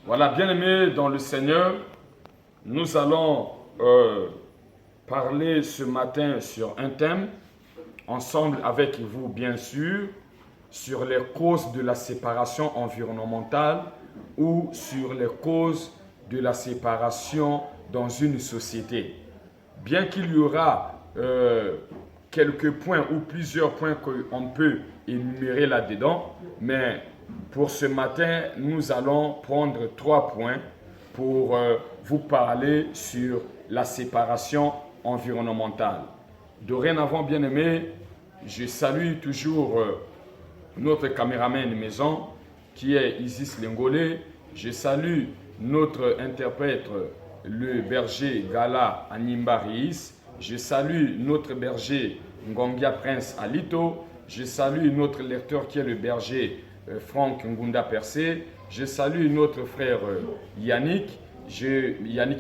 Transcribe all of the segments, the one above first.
Voilà, bien-aimés dans le Seigneur, nous allons parler ce matin sur un thème, ensemble avec vous bien sûr, sur les causes de la séparation environnementale ou sur les causes de la séparation dans une société. Bien qu'il y aura quelques points ou plusieurs points qu'on peut énumérer là-dedans, mais pour ce matin, nous allons prendre 3 points pour vous parler sur la séparation environnementale. Dorénavant, bien-aimés, je salue toujours notre caméraman maison qui est Isis Lengolé. Je salue notre interprète, le berger Gala Animba Reis. Je salue notre berger Ngongia Prince Alito. Je salue notre lecteur qui est le berger Franck Ngunda Percé. Je salue notre frère Yannick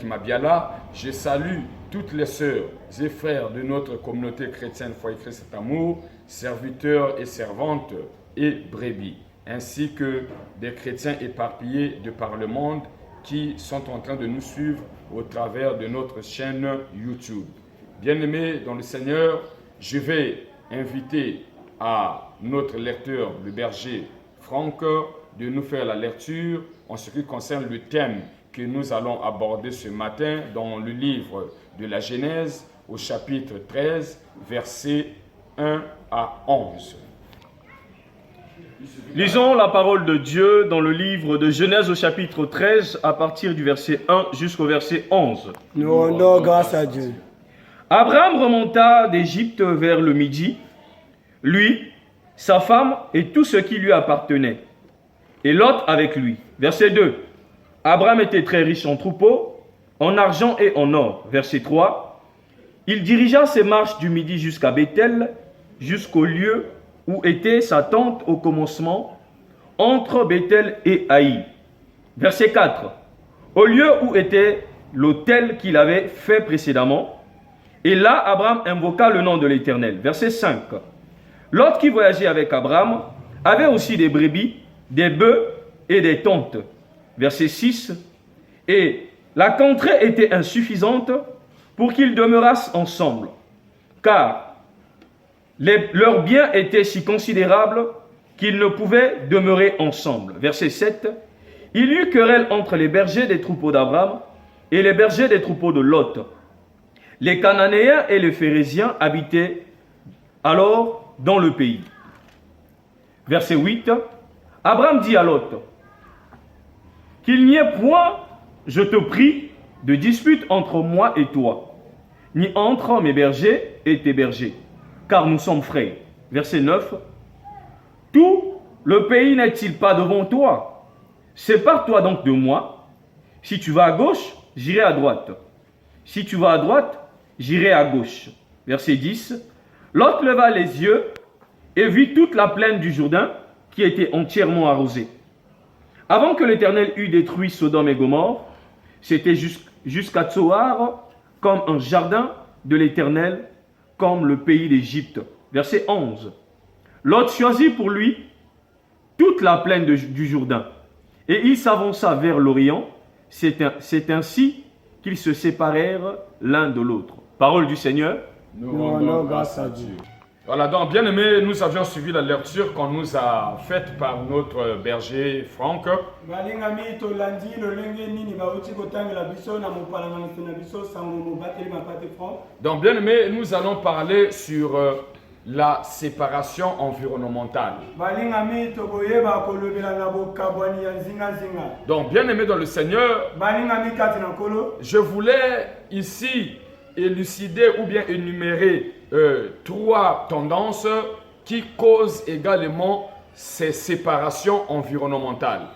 Mabiala. Je salue toutes les sœurs et frères de notre communauté chrétienne Foyer Christ Amour, serviteurs et servantes et brebis, ainsi que des chrétiens éparpillés de par le monde qui sont en train de nous suivre au travers de notre chaîne YouTube. Bien-aimés dans le Seigneur, je vais inviter à notre lecteur, le berger Franck, de nous faire la lecture en ce qui concerne le thème que nous allons aborder ce matin dans le livre de la Genèse au chapitre 13, versets 1 à 11. Lisons la parole de Dieu dans le livre de Genèse au chapitre 13 à partir du verset 1 jusqu'au verset 11. Nous rendons grâce à Dieu. Abraham remonta d'Égypte vers le midi, lui, sa femme et tout ce qui lui appartenait, et Lot avec lui. Verset 2. Abraham était très riche en troupeaux, en argent et en or. Verset 3. Il dirigea ses marches du midi jusqu'à Bethel, jusqu'au lieu où était sa tente au commencement, entre Bethel et Haï. Verset 4. Au lieu où était l'autel qu'il avait fait précédemment, et là Abraham invoqua le nom de l'Éternel. Verset 5. Lot qui voyageait avec Abraham avait aussi des brebis, des bœufs et des tentes. Verset 6. Et la contrée était insuffisante pour qu'ils demeurassent ensemble, car leurs biens étaient si considérables qu'ils ne pouvaient demeurer ensemble. Verset 7. Il y eut querelle entre les bergers des troupeaux d'Abraham et les bergers des troupeaux de Lot. Les Cananéens et les Phérésiens habitaient alors dans le pays. Verset 8. Abraham dit à Lot, qu'il n'y ait point, je te prie, de dispute entre moi et toi, ni entre mes bergers et tes bergers, car nous sommes frères. Verset 9. Tout le pays n'est-il pas devant toi? Sépare-toi donc de moi. Si tu vas à gauche, j'irai à droite. Si tu vas à droite, j'irai à gauche. Verset 10. Lot leva les yeux et vit toute la plaine du Jourdain qui était entièrement arrosée. Avant que l'Éternel eût détruit Sodome et Gomorrhe, c'était jusqu'à Tsoar comme un jardin de l'Éternel, comme le pays d'Égypte. Verset 11. Lot choisit pour lui toute la plaine du Jourdain, et il s'avança vers l'Orient. C'est ainsi qu'ils se séparèrent l'un de l'autre. Parole du Seigneur. Nous rendons grâce à Dieu. Voilà, donc bien aimé, nous avions suivi la lecture qu'on nous a faite par notre berger Franck. Donc bien aimé, nous allons parler sur la séparation environnementale. Donc bien aimé dans le Seigneur, je voulais ici élucider ou bien énumérer 3 tendances qui causent également ces séparations environnementales.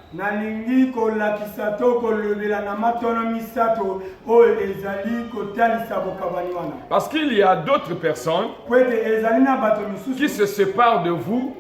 Parce qu'il y a d'autres personnes qui se séparent de vous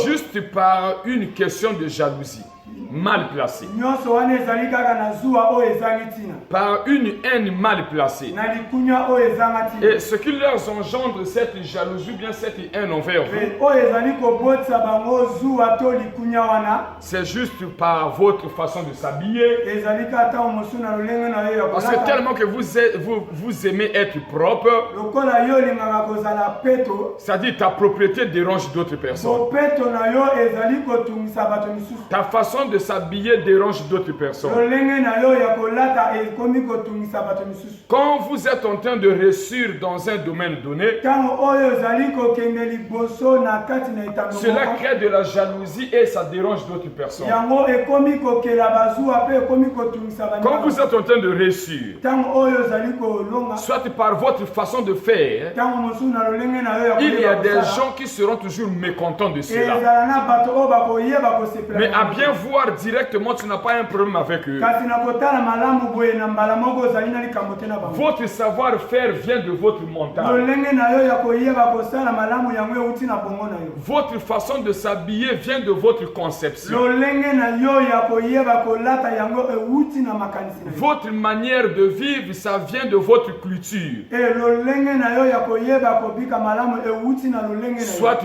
juste par une question de jalousie. mal placée. nyonso wana ezali kaka na zuwa oyo ezangi ntina Par une haine mal placée. na likunya oyo ezanga ntina Et ce qui leur engendre cette jalousie, bien cette haine envers vous, mpe oyo ezali kobotisa bango zuwa to likunya wana c'est juste par votre façon de s'habiller. ezali kaka ntango mosusu na lolenge na yo ya Parce que kolata tellement que vous aimez être propre, lokola yo olingaka kozala peto c'est-à-dire ta propriété dérange d'autres personnes. bopeto na yo ezali kotungisa bato misusu Ta façon de s'habiller dérange d'autres personnes. lolenge na yo ya kolata ekomi kotungisa bato misusu Quand vous êtes en train de réussir dans un domaine donné, ntango oyo ezali kokende liboso na kati na etando cela moko crée de la jalousie et ça dérange d'autres personnes. yango ekomi kokela bazuwa mpe ekomi kotungisa Quand vous êtes en train de réussir, ntango oyo ezali kolonga soit par votre façon de faire, ntango mosusu na lolenge na yo ya il y a koyeba des kosala, gens qui seront toujours mécontents de cela. ezala na bato oyo bakoyeba kosepela Mais na à bango. bien voir directement, tu n'as pas un problème avec eux. kasi na kotala malamu boye na mbala moko ozali na likambo te na bango Votre savoir-faire vient de votre mental. lolenge na yo ya koyeba kosala malamu yango euti na bongo na yo Votre façon de s'habiller vient de votre conception. lolenge na yo ya koyeba kolata yango euti na makanisi na yo Votre manière de vivre, ça vient de votre culture. e lolenge na yo ya koyeba kobika malamu euti na lolenge na yo Soit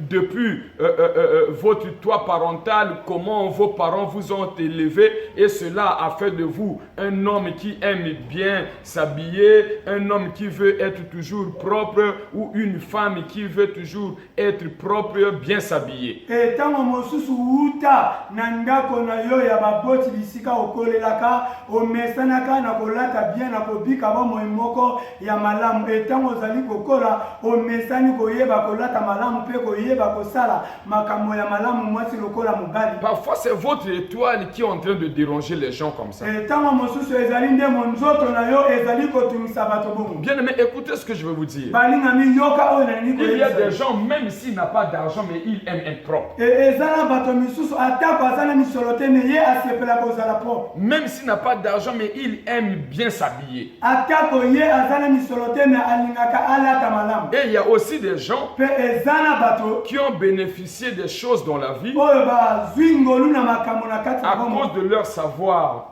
depuis votre toit parental, comment vos parents vous ont élevé, et cela a fait de vous un homme qui aime bien s'habiller, un homme qui veut être toujours propre, ou une femme qui veut toujours être propre, bien s'habiller. e ntango mosusu uta na ndako na yo ya baboti bisika okolelaka omesanaka na kolata bien na kobika bomoi moko ya malamu e ntango ozali kokola omesani koyeba kolata malamu mpe koyeba kosala makambo ya malamu mwasi lokola mobali Parfois, c'est votre étoile qui est en train de déranger les gens comme ça. e ntango mosusu ezali nde monzoto na yo ezali kotungisa bato bongo Bien aimé, écoutez ce que je veux vous dire. balingami yoka oyo nalingi Il y a des koyebisa gens, même s'il n'a pas d'argent, mais il aime être propre. e eza na bato misusu atako aza na misolo te me ye asepela kozala propre Même s'il n'a pas d'argent, mais il aime bien s'habiller. atako ye aza na misolo te me alingaka alata malamu Et il y a aussi des gens mpe eza na bato qui ont bénéficié des choses dans la vie oyo bazwi ngolu na makambo na kati na à bongo cause de leur savoir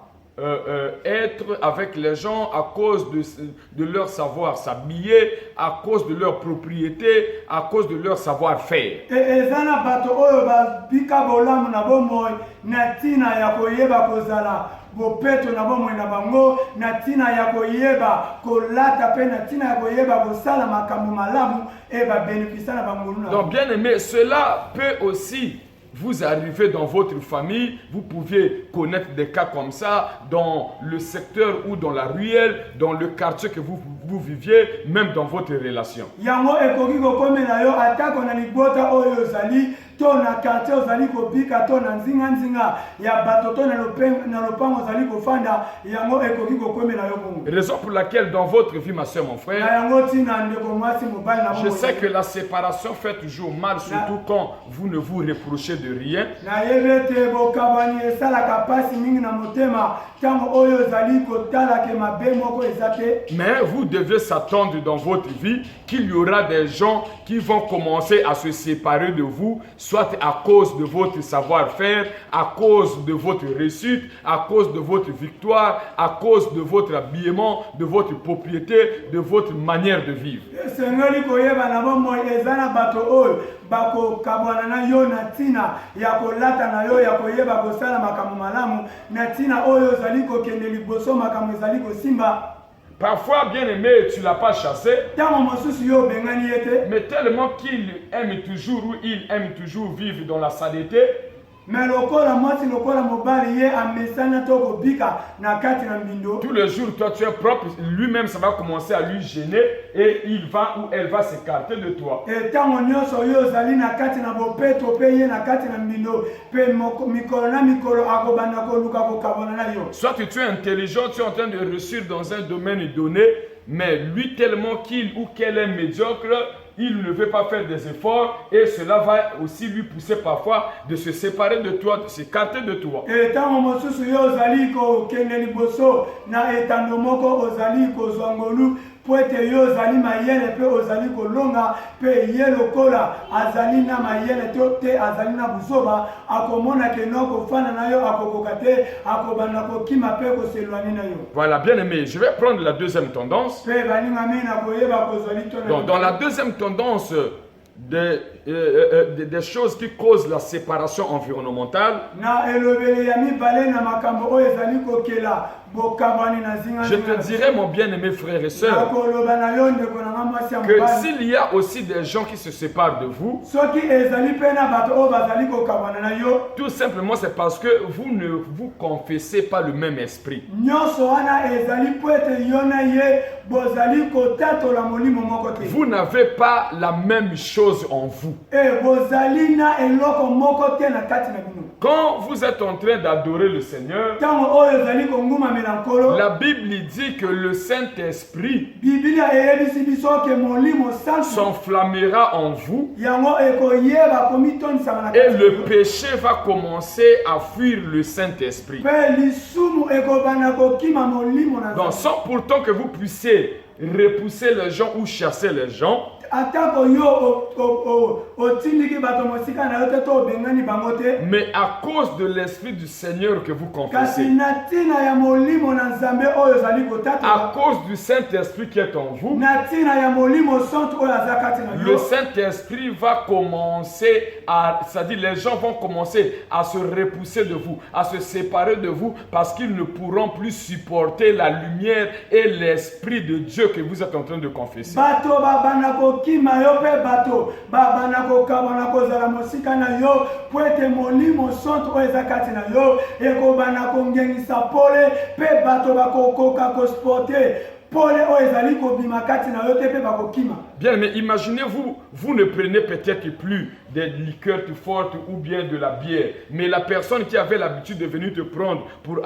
être avec les gens, à cause de leur savoir s'habiller, à cause de leur propriété, à cause de leur savoir-faire. e eza na bato oyo babika bolamu na bomoi na ntina ya koyeba kozala bopeto na bomoi na bango na ntina ya koyeba kolata mpe na ntina ya koyeba kosala makambo malamu e babenefisa na bangolu na Donc, bien aimé, cela peut aussi vous arriver dans votre famille. Vous pouviez connaître des cas comme ça dans le secteur ou dans la ruelle, dans le quartier que vous viviez, même dans votre relation. yango ekoki kokomela yo atako na libota oyo ozali to na quartier ozali kobika to na nzinga ya bato to na lopango ozali kofanda yango ekoki kokomela yo bongo Raison pour laquelle dans votre vie, ma soeur, mon na frère, yango ntina ndeko mwasi mobali na je bongo sais que la séparation fait toujours mal, surtout quand vous ne vous reprochez de rien. nayebi ete bokabwani esalaka mpasi mingi na motema ntango oyo ozali kotala ke mabe moko eza te Mais vous devez s'attendre dans votre vie qu'il y aura des gens qui vont commencer à se séparer de vous, soit à cause de votre savoir-faire, à cause de votre réussite, à cause de votre victoire, à cause de votre habillement, de votre propriété, de votre manière de vivre. esengeli koyeba na bomoi eza na bato oyo bakokabwana na yo na ntina ya kolata na yo ya koyeba kosala makambo malamu na ntina oyo ozali kokende liboso makambo ezali kosimba Parfois, bien aimé, tu ne l'as pas chassé, ntango mosusu yo obengani ye te mais tellement qu'il aime toujours ou il aime toujours vivre dans la saleté, me lokola mwasi lokola mobali ye amesana to kobika na kati na mbindo tous les jours, toi tu es propre, lui-même ça va commencer à lui gêner et il va ou elle va s'écarter de toi. ntango nyonso yo ozali na kati na bopeto mpe ye na kati na mbindo mpe mikolo na mikolo akobanda koluka kokabwana na yo Soit tu es intelligent, tu es en train de réussir dans un domaine donné, mais lui tellement qu'il ou qu'elle est médiocre, il ne veut pas faire des efforts et cela va aussi lui pousser parfois de se séparer de toi, de s'écarter de toi. ntango mosusu yo ozali kokende liboso na etando moko ozali kozwa ngolu po ete yo ozali mayele mpe ozali kolonga mpe ye lokola azali na mayele te azali na buzoba akomona ke no kofana na yo akokoka te akobanda kokima mpe koselwani na yo. Voilà, bien aimé, je vais prendre la deuxième tendance. Mpe balingami na koyeba kozwali to na Donc, dans la deuxième tendance des choses qui causent la séparation environnementale, na elobele ya mibale na makambo oyo ezali kokela bokabwani na zinga. je te dirais, mon bien-aimé frère et sœur, nakoloba na yo ndeko na nga mwasi ya que mobali s'il y a aussi des gens qui se séparent de vous, soki ezali mpe na bato oyo bazali kokabwana na yo tout simplement c'est parce que vous ne vous confessez pas le même esprit. nyonso wana ezali po ete yo na ye bozali kotatola molimo moko te. Vous n'avez pas la même chose en vous. E bozali na eloko moko te na kati na bino. Quand vous êtes en train d'adorer le Seigneur, ntango oyo ezali kongumamela nkolo la Bible dit que le Saint-Esprit biblia eyebisi biso ke molimo santu s'enflammera en vous yango ekoyeba komitonisama na et kati na le yo. péché va commencer à fuir le Saint-Esprit. Mpe lisumu ekobanda kokima molimo na Donc Nzambe. sans pourtant que vous puissiez repousser les gens ou chasser les gens, atako yo otindiki bato mosika na yo te to obengani bango te, mais à cause de l'Esprit du Seigneur que vous kasi confessez, na ntina ya molimo na Nzambe oyo ozali à kotatola, cause du Saint-Esprit qui est en vous, na ntina ya molimo santu oyo aza kati na le yo, Saint-Esprit va commencer à, c'est-à-dire les gens vont commencer à se repousser de vous, à se séparer de vous parce qu'ils ne pourront plus supporter la lumière et l'Esprit de Dieu que vous êtes en train de confesser. bato babanda kokima yo mpe bato babanda kokabwana kozala mosika na yo po ete molimo santu oyo eza kati na yo ekobanda kongengisa pole mpe bato bakokoka kosporte pole oyo ezali kobima kati na yo te mpe bakokima. Bien, mais imaginez-vous, vous ne prenez peut-être plus des liqueurs fortes ou bien de la bière, mais la personne qui avait l'habitude de venir te prendre pour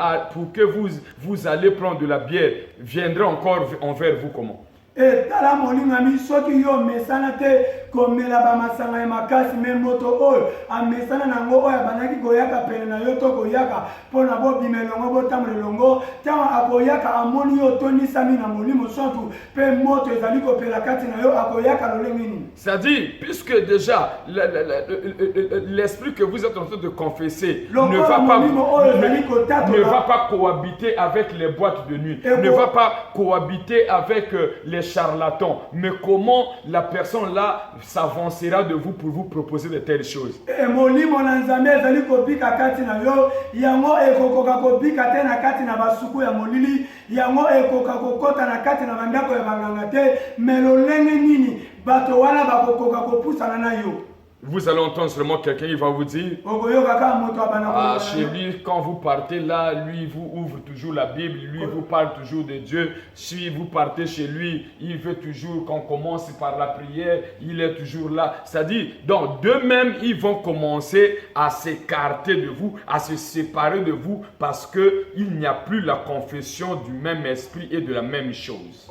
que vous allez prendre de la bière viendra encore envers vous comment? Tala molingami soki yo mesana te komela bamasanga ya makasi me moto oyo amesana nango oyo abanaki koyaka pene na yo to koyaka mpona bobima elongo botambola elongo ntango akoyaka amoni yo otonisami na molimo santu mpe moto ezali kopela kati na yo akoyaka lolenge nini. C'est-à-dire, puisque déjà l'esprit que vous êtes en train de confesser ne va pas cohabiter avec les boîtes de nuit, ne va pas cohabiter avec les charlatans, mais comment la personne là s'avancera de vous pour vous proposer de telles choses? Molimo na Nzambe ezali kobika kati na yo yango ekokoka kobika te na kati na basuku ya molili yango ekoka kokota na kati na bandako ya banganga te me lolenge nini bato wana bakokoka kopusana na yo. Vous allez entendre seulement quelqu'un, il va vous dire, ah, chez lui, quand vous partez là, lui, il vous ouvre toujours la Bible, lui, il vous parle toujours de Dieu. Si vous partez chez lui, il veut toujours qu'on commence par la prière, il est toujours là. C'est-à-dire, donc, d'eux-mêmes, ils vont commencer à s'écarter de vous, à se séparer de vous, parce qu'il n'y a plus la confession du même esprit et de la même chose.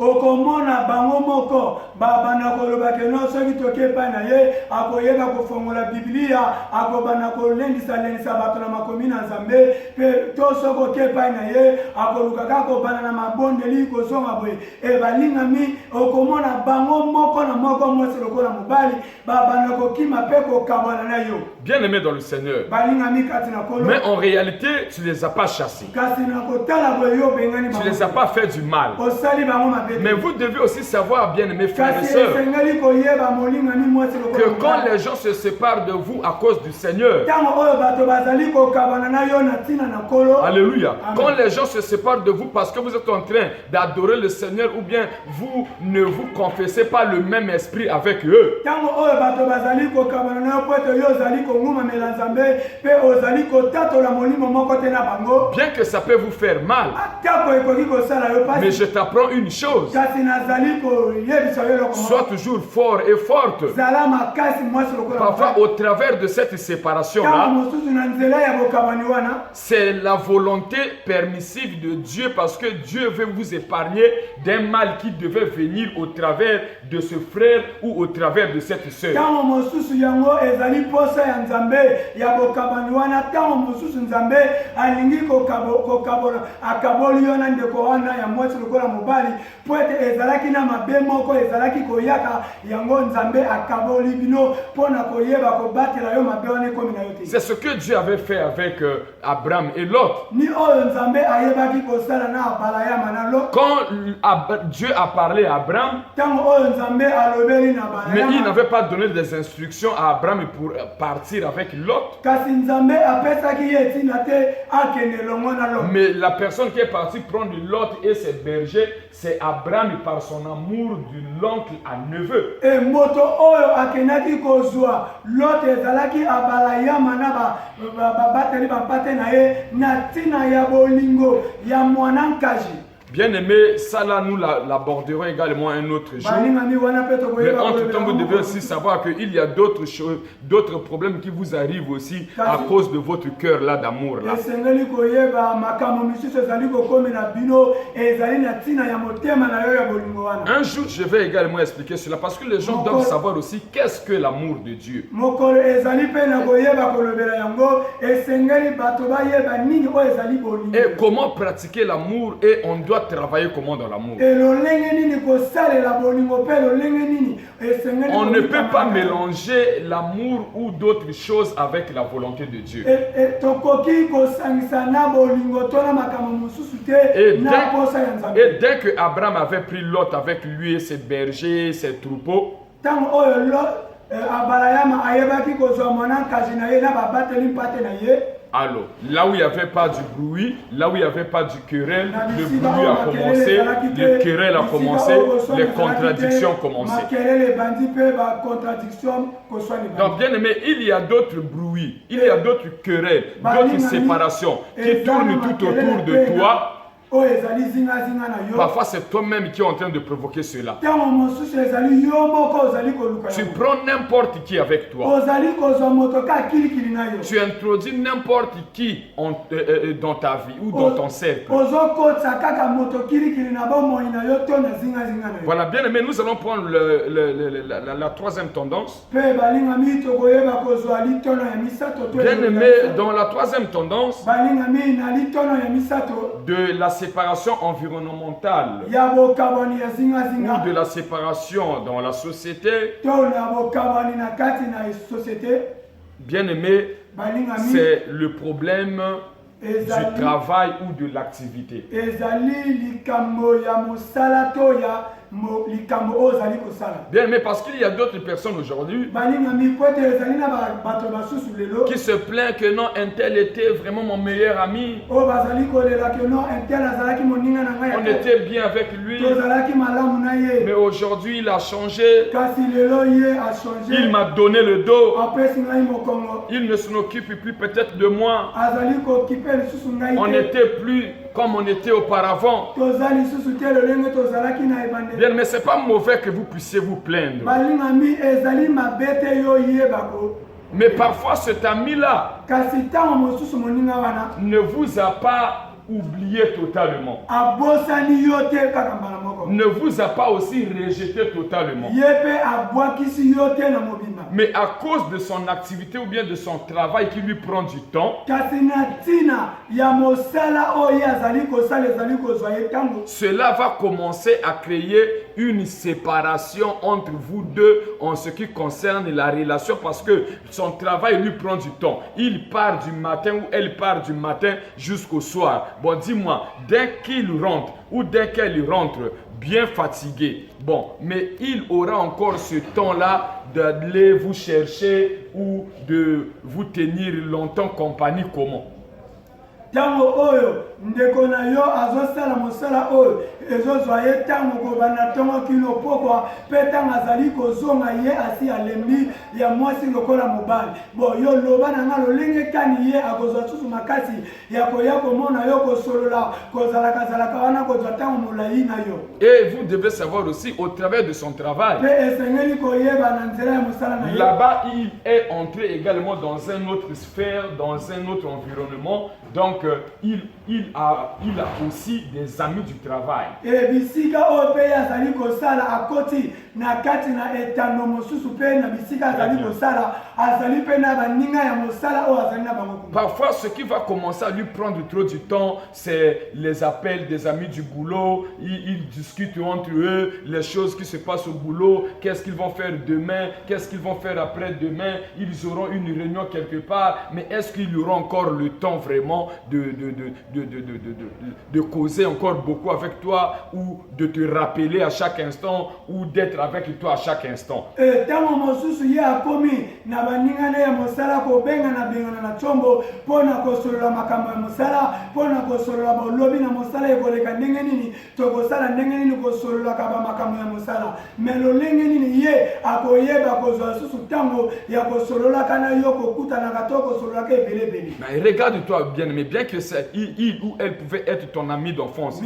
fongola Biblia akobana kolendisa lendisa bato na makomi na Nzambe pe tosoko kepa na ye akoluka kakobana na mabondeli kozonga boye e balingami okomona bango moko na moko mwese lokola mobali babana kokima pe kokabana na yo. Bien aimé dans le Seigneur, balingami kati na kolo, mais en réalité tu ne les as pas chassés, kasi na kotala boye yo bengani tu ne les as pas fait du mal. osali bango mabete. Mais vous devez aussi savoir, bien aimés frères et sœurs, que quand les gens se séparent de vous à cause du Seigneur, alléluia, quand les gens se séparent de vous parce que vous êtes en train d'adorer le Seigneur ou bien vous ne vous confessez pas le même esprit avec eux, bien que ça peut vous faire mal, mais je t'apprends une chose: sois toujours fort et forte, parfois au travers de cette séparation-là, c'est la volonté permissive de Dieu parce que Dieu veut vous épargner d'un mal qui devait venir au travers de ce frère ou au travers de cette sœur. C'est ce que Dieu avait fait avec Abraham et Lot. Quand Dieu a parlé à Abraham, mais il n'avait pas donné des instructions à Abraham pour partir avec Lot. Mais la personne qui est partie prendre Lot et ses bergers, c'est Abraham par son amour de l'oncle à neveu. Bien aimé, ça là nous l'aborderons également un autre jour. Mais entre-temps, vous devez aussi savoir qu'il y a d'autres choses, d'autres problèmes qui vous arrivent aussi à cause de votre cœur là d'amour là. Un jour, je vais également expliquer cela parce que les gens doivent savoir aussi qu'est-ce que l'amour de Dieu. Et comment pratiquer l'amour, et on doit travailler comment dans l'amour. On ne peut pas mélanger l'amour ou d'autres choses avec la volonté de Dieu. Et dès que Abraham avait pris Lot avec lui et ses bergers, ses troupeaux, alors, là où il n'y avait pas du bruit, là où il n'y avait pas du querelle, le bruit a commencé, le querelle a commencé, les contradictions ont commencé. Donc, bien aimé, il y a d'autres bruits, il y a d'autres querelles, d'autres séparations qui tournent tout autour de toi. Parfois, c'est toi-même qui es en train de provoquer cela. Tu prends n'importe qui avec toi. Tu introduis n'importe qui dans ta vie ou dans ton cercle. Voilà, bien aimé, nous allons prendre la troisième tendance. Bien aimé, dans la troisième tendance de la séparation environnementale ou de la séparation dans la société, bien aimé, c'est le problème du travail ou de l'activité. Bien, mais parce qu'il y a d'autres personnes aujourd'hui qui se plaignent que non, un tel était vraiment mon meilleur ami. On était bien avec lui. Mais aujourd'hui, il a changé. Il m'a donné le dos. Il ne s'en occupe plus peut-être de moi. On n'était plus comme on était auparavant. Bien, mais ce n'est pas mauvais que vous puissiez vous plaindre. Mais parfois cet ami-là ne vous a pas oublié totalement. Ne vous a pas aussi rejeté totalement. Mais à cause de son activité ou bien de son travail qui lui prend du temps, cela va commencer à créer une séparation entre vous deux en ce qui concerne la relation parce que son travail lui prend du temps. Il part du matin ou elle part du matin jusqu'au soir. Bon, dis-moi, dès qu'il rentre ou dès qu'elle rentre bien fatigué, bon, mais il aura encore ce temps-là d'aller vous chercher ou de vous tenir longtemps compagnie comment? ndeko na yo azosala mosala oyo ezozwa ye ntango kobanda ntongo kino pokwa mpe ntango azali kozonga ye asi alembi ya mwasi lokola mobali bo yo loba na nga lolenge kani ye akozwa susu makasi ya koya komona yo kosolola kozalaka wana kozwa ntango molai na yo. Et vous devez savoir aussi au travers de son travail. Mpe esengeli koyeba na nzela ya mosala na ye. Là-bas, il est entré également dans une autre sphère, dans un autre environnement. Donc, il a aussi des amis du travail. Et bisika oyo mpe azali kosala akoti na kati na etando mosusu mpe na bisika azali kosala azali mpe na baninga ya mosala oyo azali na bango. Parfois, ce qui va commencer à lui prendre trop du temps, c'est les appels des amis du boulot. Ils discutent entre eux les choses qui se passent au boulot. Qu'est-ce qu'ils vont faire demain? Qu'est-ce qu'ils vont faire après-demain? Ils auront une réunion quelque part. Mais est-ce qu'ils auront encore le temps vraiment de causer encore beaucoup avec toi ou de te rappeler à chaque instant ou d'être avec toi à chaque instant? Tango mosusu ye akomi na baninga na ya mosala kobenga na bengana na chombo pona kosolola makambo ya mosala pona kosolola bolobi na mosala ekoleka ndenge nini tokosala ndenge nini kosolola kaba makambo ya mosala mais lolenge nini ye akoyeba kozwa susu tango ya kosolola kana yo kokutana kato kosolola ke belebele. Mais regarde-toi bien, mais bien que il ou elle pouvait être ton ami d'enfance.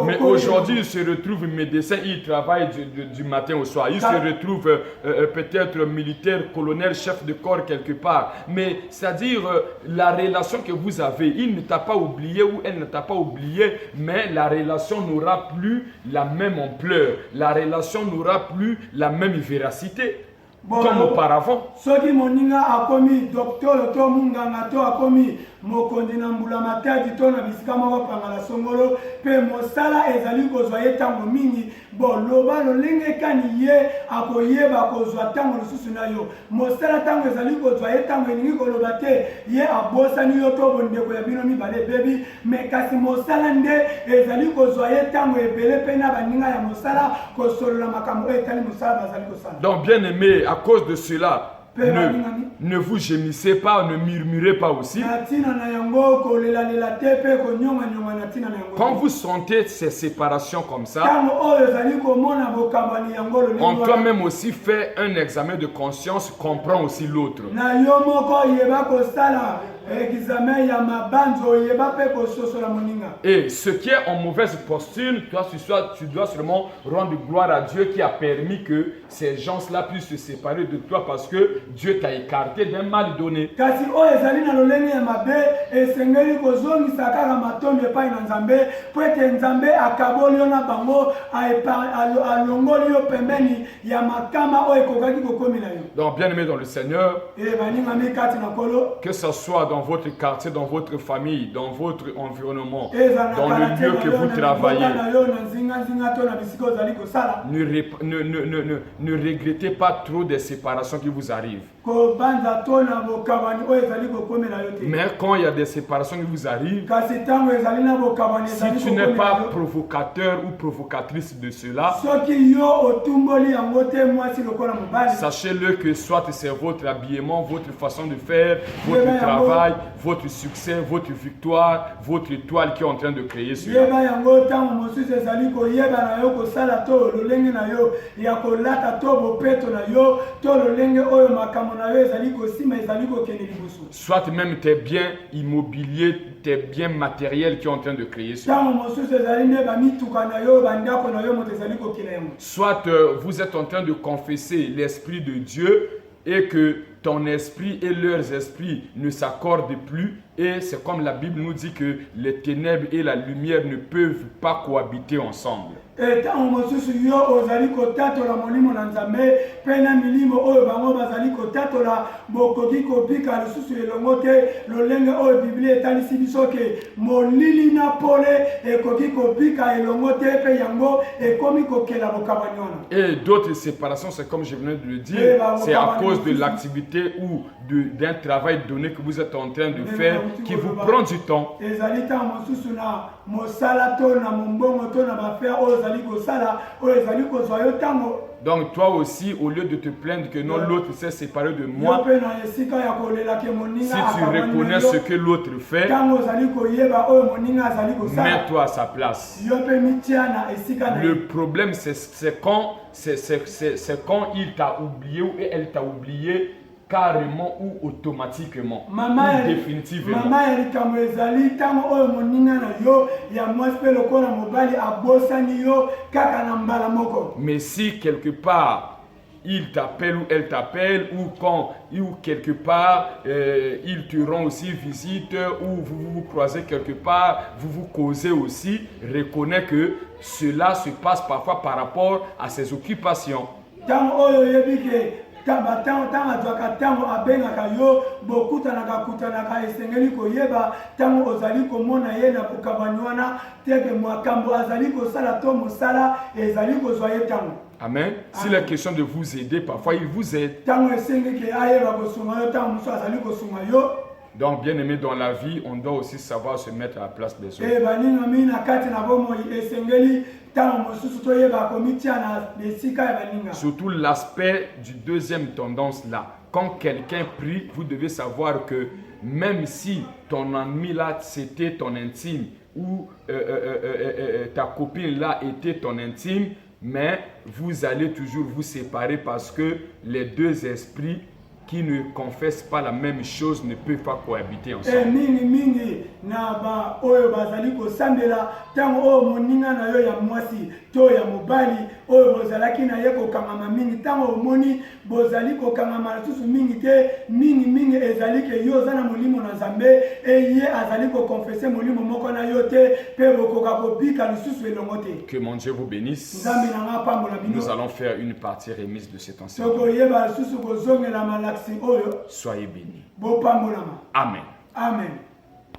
Mais aujourd'hui, il se retrouve médecin, il travaille du matin au soir. Il se retrouve peut-être militaire, colonel, chef de corps quelque part. Mais c'est-à-dire, la relation que vous avez, il ne t'a pas oublié ou elle ne t'a pas oublié, mais la relation n'aura plus la même ampleur. La relation n'aura plus la même véracité. Comme auparavant. Soki moninga akomi docteur to munganga to akomi mokondi na mbula matadi to na bisika moko pangala songolo pe mosala ezali kozwa ye tango mingi bo loba lolenge kani ye akoyeba kozwa tango lususu na yo mosala tango ezali kozwa ye tango elingi koloba te ye abosani yo to bondeko ya bino mibale bebi me kasi mosala nde ezali kozwa ye tango ebele pe na baninga ya mosala kosolola makambo etali mosala bazali kosala. Donc bien aimé, à cause de cela, ne vous gémissez pas, ne murmurez pas aussi. Quand vous sentez ces séparations comme ça, on peut même aussi faire un examen de conscience, comprend aussi l'autre. Et ce qui est en mauvaise posture, tu dois seulement rendre gloire à Dieu qui a permis que ces gens-là puissent se séparer de toi parce que Dieu t'a écarté d'un mal donné. Donc bien aimé dans le Seigneur, que ce soit dans votre quartier, dans votre famille, dans votre environnement, dans le lieu que vous travaillez, ne regrettez pas trop des séparations qui vous arrivent. Mais quand il y a des séparations qui vous arrivent, si tu n'es pas provocateur ou provocatrice de cela, sachez-le que soit c'est votre habillement, votre façon de faire, votre travail, votre succès, votre victoire, votre étoile qui est en train de créer cela. Soit même tes biens immobiliers, tes biens matériels qui sont en train de créer cela. Soit vous êtes en train de confesser l'Esprit de Dieu et que ton esprit et leurs esprits ne s'accordent plus. Et c'est comme la Bible nous dit que les ténèbres et la lumière ne peuvent pas cohabiter ensemble. Et d'autres séparations, c'est comme je venais de le dire, c'est à cause de l'activité ou d'un travail donné que vous êtes en train de faire qui vous prend du temps. ozali kosala oyo ezali kozwa yo ntango. Donc toi aussi, au lieu de te plaindre que non, l'autre s'est séparé de Yo moi, mpe na esika ya kolela ke moninga si tu reconnais ce que l'autre fait, ntango ozali koyeba oyo moninga azali kosala mets-toi à sa place. yo mpe mitia na esika na ye. Le problème, c'est quand il t'a oublié ou elle t'a oublié carrément ou automatiquement ou définitivement. Mama ya likambo ezali ntango oyo moninga na yo ya mwasi mpe lokola mobali abosani yo kaka na mbala moko. Mais si quelque part il t'appelle ou elle t'appelle ou quelque part il te rend aussi visite ou vous vous croisez quelque part, vous vous causez aussi, reconnais que cela se passe parfois par rapport à ses occupations. Ntango oyo yebi ke tango azwaka ntango abengaka yo bokutanaka esengeli koyeba ntango ozali komona ye na kokabani wana teke makambo azali kosala to mosala ezali kozwa ye ntango. Amen. S'il est question de vous aider, parfois il vous aide. Ntango esengi ke ayeba kosunga yo ntango mosusu azali kosunga yo. Donc, bien aimé, dans la vie, on doit aussi savoir se mettre à la place des autres. Surtout l'aspect du deuxième tendance là. Quand quelqu'un prie, vous devez savoir que même si ton ami là c'était ton intime ou ta copine là était ton intime, mais vous allez toujours vous séparer parce que les deux esprits qui ne confessent pas la même chose ne peuvent pas cohabiter ensemble. Mingi na ba oyo bazali kosambela tango oyo moninga na yo ya mwasi to ya mobali oyo bozalaki na ye kokangama mingi tango omoni bozali kokangama susu mingi te mingi ezali ke yo za na molimo na Nzambe ye azali kokonfesse molimo moko na yo te pe bokoka kobika lisusu elongo te. Que mon Dieu vous bénisse. Nzambe na nga pambola bino. Nous allons faire une partie remise de cet enseignement. Soko yeba susu kozongela malaksi oyo. Soyez bénis. Bo pambolama. Amen. Amen.